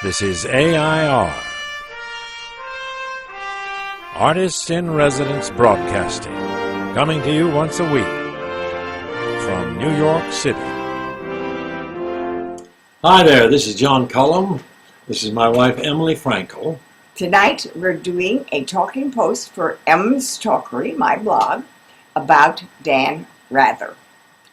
This is AI.R. Artists in Residence Broadcasting, coming to you once a week from New York City. Hi there, this is John Cullum. This is my wife, Emily Frankel. Tonight we're doing a talking post for M's Talkery, my blog, about Dan Rather.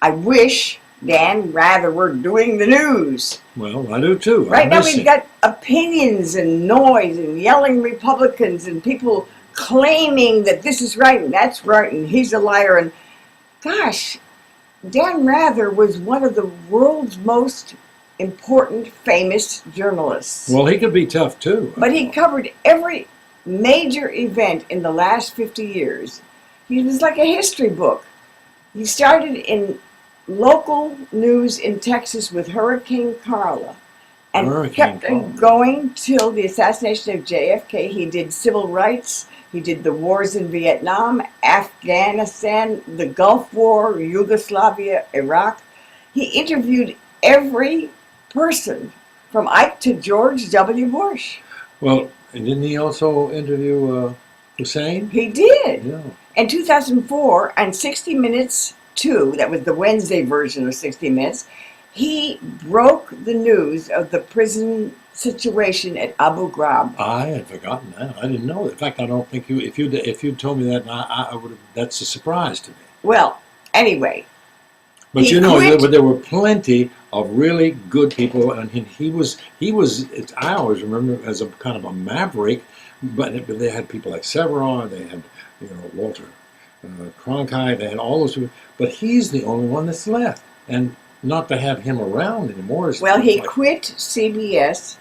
I wish Dan Rather were doing the news. Well, I do too. Right now we've got opinions and noise and yelling Republicans and people claiming that this is right and that's right and he's a liar. And gosh, Dan Rather was one of the world's most important, famous journalists. Well, he could be tough too. But he covered every major event in the last 50 years. He was like a history book. He started in local news in Texas with Hurricane Carla and kept going till the assassination of JFK. He did civil rights. He did the wars in Vietnam, Afghanistan, the Gulf War, Yugoslavia, Iraq. He interviewed every person from Ike to George W. Bush. Well, and didn't he also interview Hussein? He did. Yeah. In 2004, on 60 Minutes 2, that was the Wednesday version of 60 Minutes, he broke the news of the prison situation at Abu Ghraib. I had forgotten that. I didn't know that. In fact, I don't think if you told me that, I would have. That's a surprise to me. Well, anyway. But you know, there were plenty of really good people, and he was. I always remember him as a kind of a maverick, but they had people like Severon, they had Walter Cronkite, they had all those people, but he's the only one that's left, and not to have him around anymore. Well, he quit CBS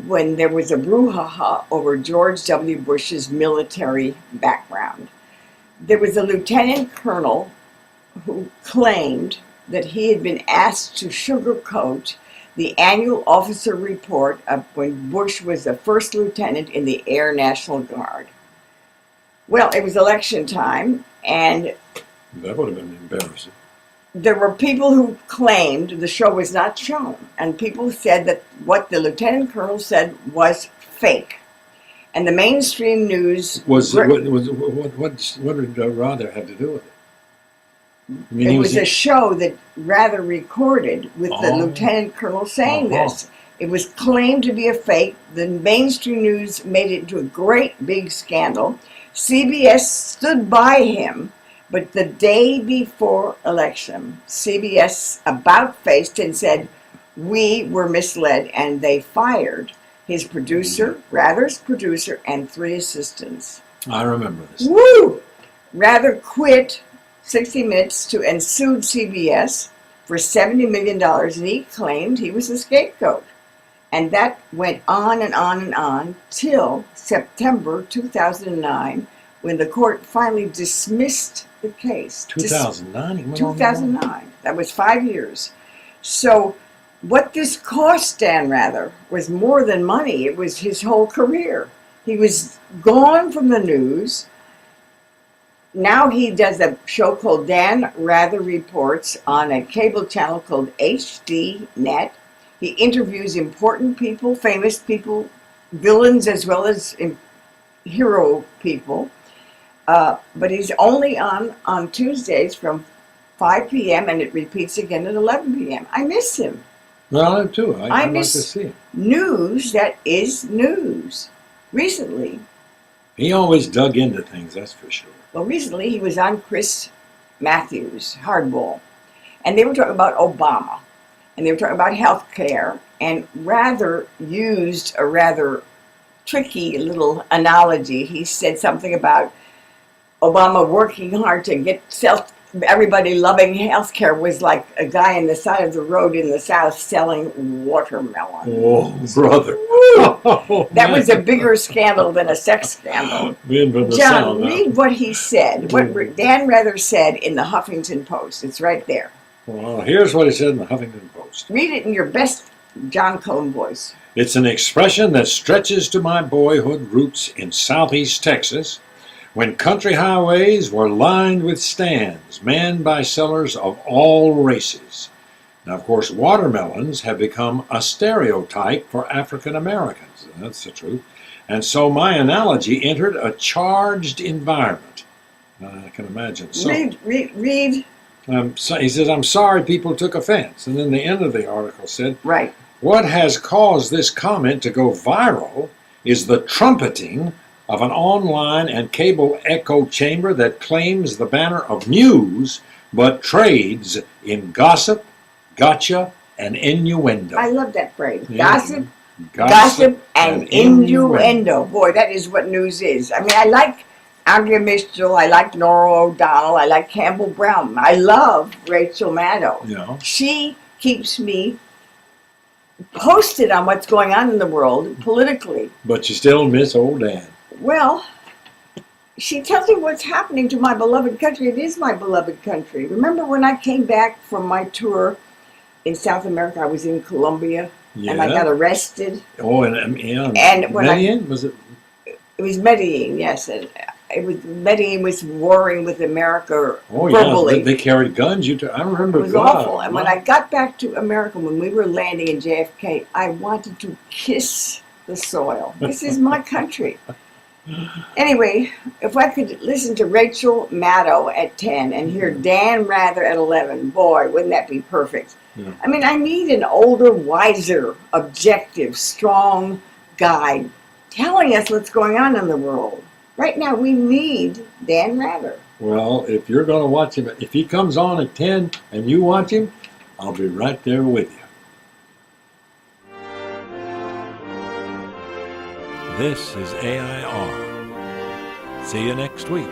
when there was a brouhaha over George W. Bush's military background. There was a lieutenant colonel who claimed that he had been asked to sugarcoat the annual officer report of when Bush was the first lieutenant in the Air National Guard. Well, it was election time, and that would have been embarrassing. There were people who claimed the show was not shown, and people said that what the lieutenant colonel said was fake. And the mainstream news what did Rather have to do with it? I mean, it was a show that Rather recorded with the lieutenant colonel saying this. It was claimed to be a fake. The mainstream news made it into a great big scandal. CBS stood by him, but the day before election, CBS about-faced and said, we were misled, and they fired his producer, Rather's producer, and 3 assistants. I remember this. Woo! Rather quit 60 Minutes and sued CBS for $70 million, and he claimed he was the scapegoat. And that went on and on and on till September 2009, when the court finally dismissed the case. 2009? 2009. That was 5 years. So what this cost Dan Rather was more than money. It was his whole career. He was gone from the news. Now he does a show called Dan Rather Reports on a cable channel called HD Net. He interviews important people, famous people, villains as well as hero people. But he's only on Tuesdays from 5 p.m. and it repeats again at 11 p.m. I miss him. Well, I do too. I miss like to see him. News that is news. Recently. He always dug into things, that's for sure. Well, recently he was on Chris Matthews, Hardball, and they were talking about Obama, and they were talking about health care, and Rather used a rather tricky little analogy. He said something about Obama working hard to get everybody loving health care was like a guy on the side of the road in the South selling watermelon. Oh, brother. That was a bigger scandal than a sex scandal. John, read what he said, what Dan Rather said in the Huffington Post. It's right there. Well, here's what he said in the Huffington Post. Read it in your best John Cullum voice. It's an expression that stretches to my boyhood roots in southeast Texas, when country highways were lined with stands manned by sellers of all races. Now, of course, watermelons have become a stereotype for African Americans. That's the truth. And so my analogy entered a charged environment. I can imagine. So, Read. so he says, I'm sorry people took offense. And then the end of the article said, Right. what has caused this comment to go viral is the trumpeting of an online and cable echo chamber that claims the banner of news but trades in gossip, gotcha, and innuendo. I love that phrase. Yeah. Gossip and innuendo. Boy, that is what news is. I mean, I like Andrea Mitchell. I like Nora O'Donnell. I like Campbell Brown. I love Rachel Maddow. Yeah. She keeps me posted on what's going on in the world politically. But you still miss old Dan. Well, she tells me what's happening to my beloved country. It is my beloved country. Remember when I came back from my tour in South America? I was in Colombia, and I got arrested. Oh, and when Medellin, was it? It was Medellin, yes. And Medellin was warring with America verbally. Yeah, they carried guns. I remember. It was awful. And when I got back to America, when we were landing in JFK, I wanted to kiss the soil. This is my country. Anyway, if I could listen to Rachel Maddow at 10 and hear Dan Rather at 11, boy, wouldn't that be perfect? Yeah. I mean, I need an older, wiser, objective, strong guide telling us what's going on in the world. Right now, we need Dan Rather. Well, if you're going to watch him, if he comes on at 10 and you watch him, I'll be right there with you. This is AI.R. See you next week.